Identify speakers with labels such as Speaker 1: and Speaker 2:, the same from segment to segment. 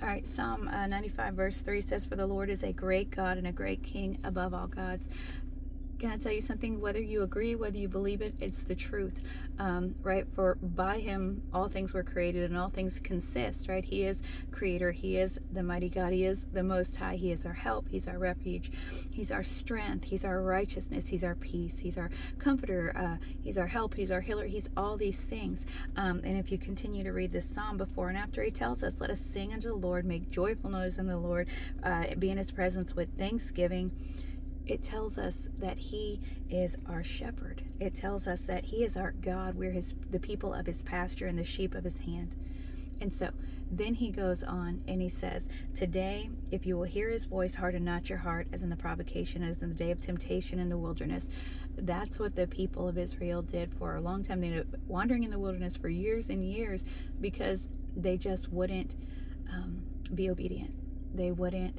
Speaker 1: All right, Psalm 95 verse 3 says, "For the Lord is a great God and a great King above all gods." Can I tell you something? Whether you agree, whether you believe it, it's the truth, right? For by him, all things were created and all things consist, right? He is creator. He is the mighty God. He is the most high. He is our help. He's our refuge. He's our strength. He's our righteousness. He's our peace. He's our comforter. He's our help. He's our healer. He's all these things. And if you continue to read this psalm before and after, he tells us, let us sing unto the Lord, make joyful noise unto the Lord, be in his presence with thanksgiving. It tells us that he is our shepherd. It tells us that he is our God. We're the people of his pasture and the sheep of his hand. And so then he goes on and he says, today, if you will hear his voice, harden not your heart, as in the provocation, as in the day of temptation in the wilderness. That's what the people of Israel did for a long time. They ended up wandering in the wilderness for years and years because they just wouldn't be obedient. They wouldn't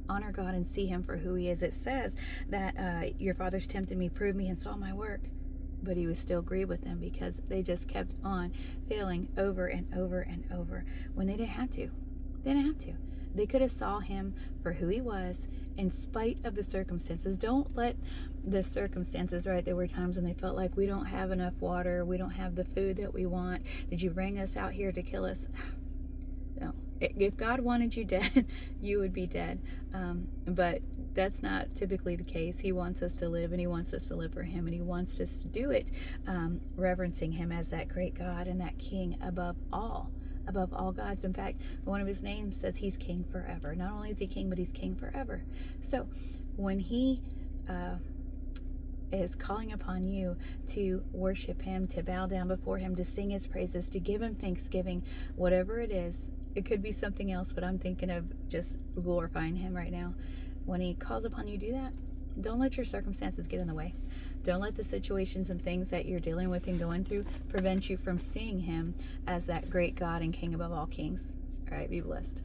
Speaker 1: honor God and see him for who he is. It says that your fathers tempted me, proved me, and saw my work. But he was still grieved with them because they just kept on failing over and over and over when they didn't have to. They didn't have to. They could have saw him for who he was in spite of the circumstances. Don't let the circumstances, right? There were times when they felt like we don't have enough water. We don't have the food that we want. Did you bring us out here to kill us? No. If God wanted you dead, you would be dead. But that's not typically the case. He wants us to live, and he wants us to live for him, and he wants us to do it reverencing him as that great God and that King above all gods. In fact, one of his names says he's king forever. Not only is he king, but he's king forever. So when he is calling upon you to worship him, to bow down before him, to sing his praises, to give him thanksgiving, whatever it is, it could be something else, but I'm thinking of just glorifying him right now. When he calls upon you, do that. Don't let your circumstances get in the way. Don't let the situations and things that you're dealing with and going through prevent you from seeing him as that great God and King above all kings. All right, be blessed.